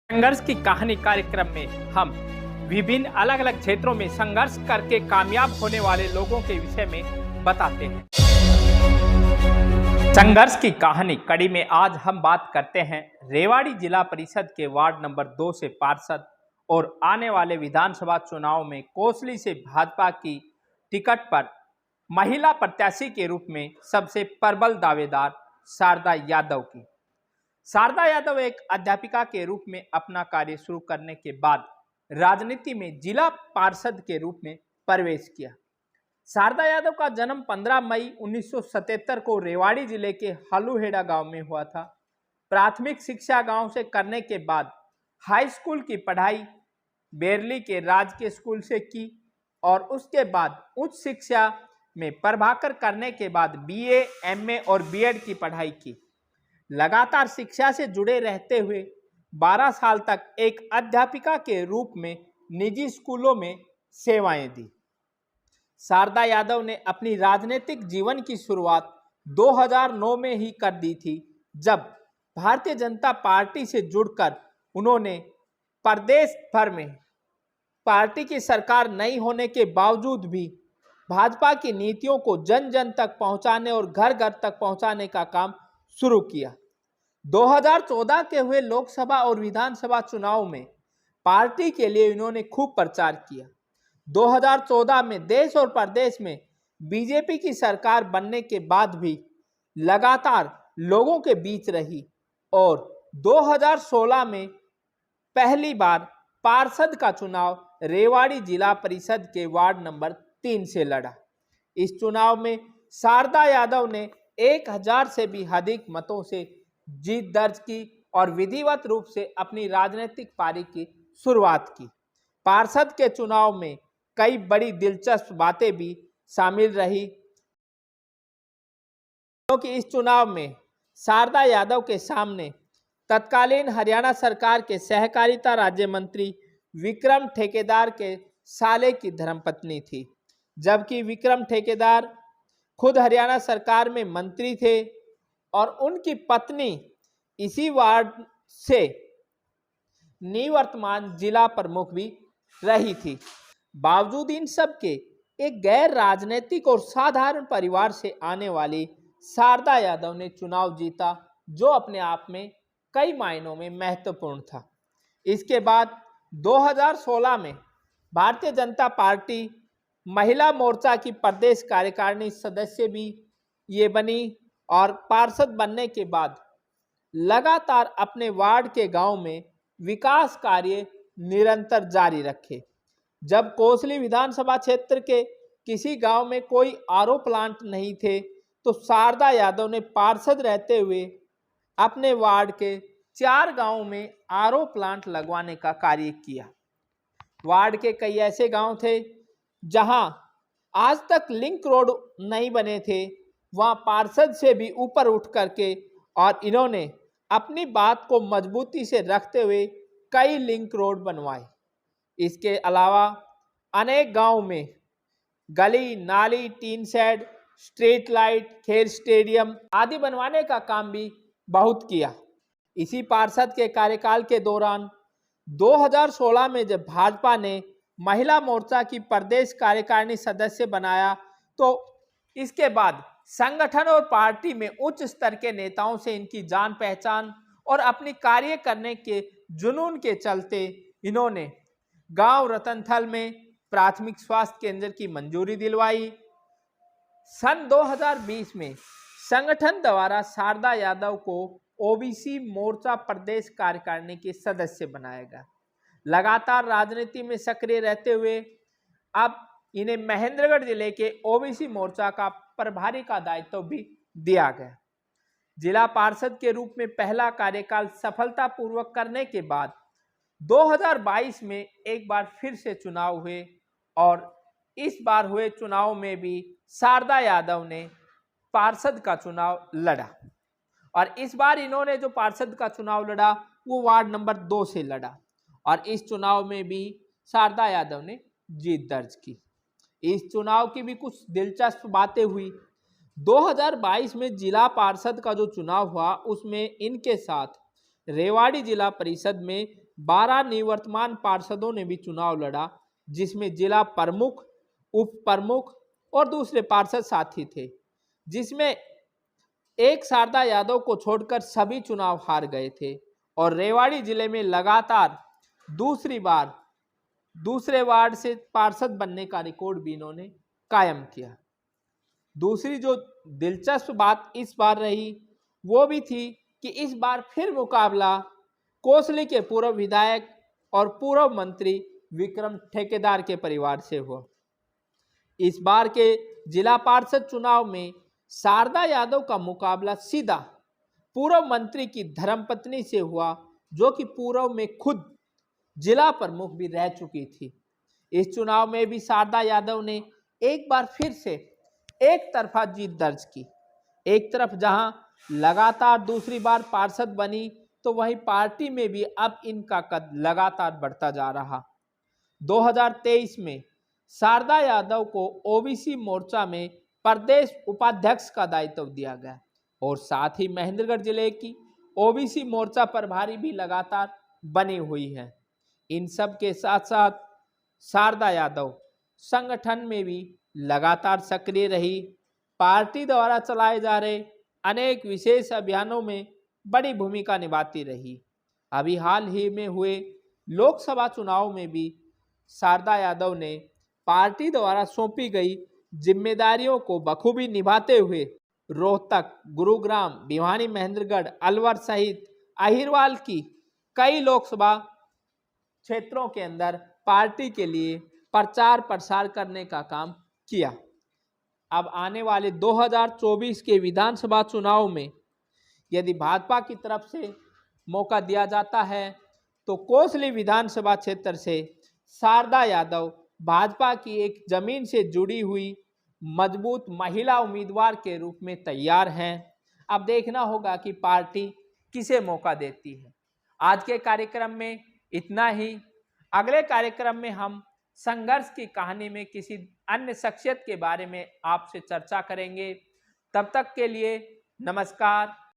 संघर्ष की कहानी कार्यक्रम में हम विभिन्न अलग अलग क्षेत्रों में संघर्ष करके कामयाब होने वाले लोगों के विषय में बताते हैं। संघर्ष की कहानी कड़ी में आज हम बात करते हैं रेवाड़ी जिला परिषद के वार्ड नंबर 2 से पार्षद और आने वाले विधानसभा चुनाव में कोसली से भाजपा की टिकट पर महिला प्रत्याशी के रूप में सबसे प्रबल दावेदार शारदा यादव की। शारदा यादव एक अध्यापिका के रूप में अपना कार्य शुरू करने के बाद राजनीति में जिला पार्षद के रूप में प्रवेश किया। शारदा यादव का जन्म 15 मई 1977 को रेवाड़ी जिले के हलूहेड़ा गांव में हुआ था। प्राथमिक शिक्षा गांव से करने के बाद हाई स्कूल की पढ़ाई बेरली के राजकीय स्कूल से की और उसके बाद उच्च शिक्षा में प्रभाकर करने के बाद बीए, एमए और बीएड की पढ़ाई की। लगातार शिक्षा से जुड़े रहते हुए 12 साल तक एक अध्यापिका के रूप में निजी स्कूलों में सेवाएं दी। शारदा यादव ने अपनी राजनीतिक जीवन की शुरुआत 2009 में ही कर दी थी, जब भारतीय जनता पार्टी से जुड़कर उन्होंने प्रदेश भर में पार्टी की सरकार नहीं होने के बावजूद भी भाजपा की नीतियों को जन जन तक पहुंचाने और घर घर तक पहुंचाने का काम शुरू किया। 2014 के हुए लोकसभा और विधानसभा चुनाव में पार्टी के लिए इन्होंने खूब प्रचार किया। 2014 में देश और प्रदेश में बीजेपी की सरकार बनने के बाद भी लगातार लोगों के बीच रही और 2016 में पहली बार पार्षद का चुनाव रेवाड़ी जिला परिषद के वार्ड नंबर 3 से लड़ा। इस चुनाव में शारदा यादव ने 1000 से भी अधिक मतों से जीत दर्ज की और विधिवत रूप से अपनी राजनीतिक पारी की शुरुआत की। पार्षद के चुनाव में कई बड़ी दिलचस्प बातें भी शामिल रही, क्योंकि इस चुनाव में शारदा यादव के सामने तत्कालीन हरियाणा सरकार के सहकारिता राज्य मंत्री विक्रम ठेकेदार के साले की धर्मपत्नी थी, जबकि विक्रम ठेकेदार खुद हरियाणा सरकार में मंत्री थे और उनकी पत्नी इसी वार्ड से निवर्तमान जिला प्रमुख भी रही थी। बावजूद इन सब के एक गैर राजनीतिक और साधारण परिवार से आने वाली शारदा यादव ने चुनाव जीता, जो अपने आप में कई मायनों में महत्वपूर्ण था। इसके बाद 2016 में भारतीय जनता पार्टी महिला मोर्चा की प्रदेश कार्यकारिणी सदस्य भी ये बनी और पार्षद बनने के बाद लगातार अपने वार्ड के गांव में विकास कार्य निरंतर जारी रखे। जब कोसली विधानसभा क्षेत्र के किसी गांव में कोई आरओ प्लांट नहीं थे, तो शारदा यादव ने पार्षद रहते हुए अपने वार्ड के 4 गांवों में आरओ प्लांट लगवाने का कार्य किया। वार्ड के कई ऐसे गांव थे जहां आज तक लिंक रोड नहीं बने थे, वहां पार्षद से भी ऊपर उठ करके और इन्होंने अपनी बात को मजबूती से रखते हुए कई लिंक रोड बनवाए। इसके अलावा अनेक गांव में गली, नाली, टीन शेड, स्ट्रीट लाइट, खेल स्टेडियम आदि बनवाने का काम भी बहुत किया। इसी पार्षद के कार्यकाल के दौरान 2016 में जब भाजपा ने महिला मोर्चा की प्रदेश कार्यकारिणी सदस्य बनाया, तो इसके बाद संगठन और पार्टी में उच्च स्तर के नेताओं से इनकी जान पहचान और अपनी कार्य करने के जुनून के चलते इन्होंने गांव रतनथल में प्राथमिक स्वास्थ्य केंद्र की मंजूरी दिलवाई। सन 2020 में संगठन द्वारा शारदा यादव को ओबीसी मोर्चा प्रदेश कार्यकारिणी के सदस्य बनाया गया। लगातार राजनीति में सक्रिय रहते हुए अब इन्हें महेंद्रगढ़ जिले के ओबीसी मोर्चा का प्रभारी का दायित्व भी दिया गया। जिला पार्षद के रूप में पहला कार्यकाल सफलतापूर्वक करने के बाद 2022 में एक बार फिर से चुनाव हुए और इस बार हुए चुनाव में भी शारदा यादव ने पार्षद का चुनाव लड़ा और इस बार इन्होंने जो पार्षद का चुनाव लड़ा वो वार्ड नंबर 2 से लड़ा और इस चुनाव में भी शारदा यादव ने जीत दर्ज की। इस चुनाव की भी कुछ दिलचस्प बातें हुई। 2022 में जिला पार्षद का जो चुनाव हुआ उसमें इनके साथ रेवाड़ी जिला परिषद में 12 निवर्तमान पार्षदों ने भी चुनाव लड़ा, जिसमें जिला प्रमुख, उप प्रमुख और दूसरे पार्षद साथी थे, जिसमें एक शारदा यादव को छोड़कर सभी चुनाव हार गए थे। और रेवाड़ी जिले में लगातार दूसरी बार दूसरे वार्ड से पार्षद बनने का रिकॉर्ड भी इन्होंने कायम किया। दूसरी जो दिलचस्प बात इस बार रही वो भी थी कि इस बार फिर मुकाबला कोसली के पूर्व विधायक और पूर्व मंत्री विक्रम ठेकेदार के परिवार से हुआ। इस बार के जिला पार्षद चुनाव में शारदा यादव का मुकाबला सीधा पूर्व मंत्री की धर्मपत्नी से हुआ, जो कि पूर्व में खुद जिला प्रमुख भी रह चुकी थी। इस चुनाव में भी शारदा यादव ने एक बार फिर से एक तरफा जीत दर्ज की। एक तरफ जहां लगातार दूसरी बार पार्षद बनी, तो वहीं पार्टी में भी अब इनका कद लगातार बढ़ता जा रहा। 2023 में शारदा यादव को ओबीसी मोर्चा में प्रदेश उपाध्यक्ष का दायित्व दिया गया और साथ ही महेंद्रगढ़ जिले की ओबीसी मोर्चा प्रभारी भी लगातार बनी हुई है। इन सब के साथ साथ शारदा यादव संगठन में भी लगातार सक्रिय रही। पार्टी द्वारा चलाए जा रहे अनेक विशेष अभियानों में बड़ी भूमिका निभाती रही। अभी हाल ही में हुए लोकसभा चुनाव में भी शारदा यादव ने पार्टी द्वारा सौंपी गई जिम्मेदारियों को बखूबी निभाते हुए रोहतक, गुरुग्राम, भिवानी, महेंद्रगढ़, अलवर सहित अहिरवाल की कई लोकसभा क्षेत्रों के अंदर पार्टी के लिए प्रचार प्रसार करने का काम किया। अब आने वाले 2024 के विधानसभा चुनाव में यदि भाजपा की तरफ से मौका दिया जाता है तो कोसली विधानसभा क्षेत्र से शारदा यादव भाजपा की एक जमीन से जुड़ी हुई मजबूत महिला उम्मीदवार के रूप में तैयार हैं। अब देखना होगा कि पार्टी किसे मौका देती है। आज के कार्यक्रम में इतना ही। अगले कार्यक्रम में हम संघर्ष की कहानी में किसी अन्य शख्सियत के बारे में आपसे चर्चा करेंगे। तब तक के लिए नमस्कार।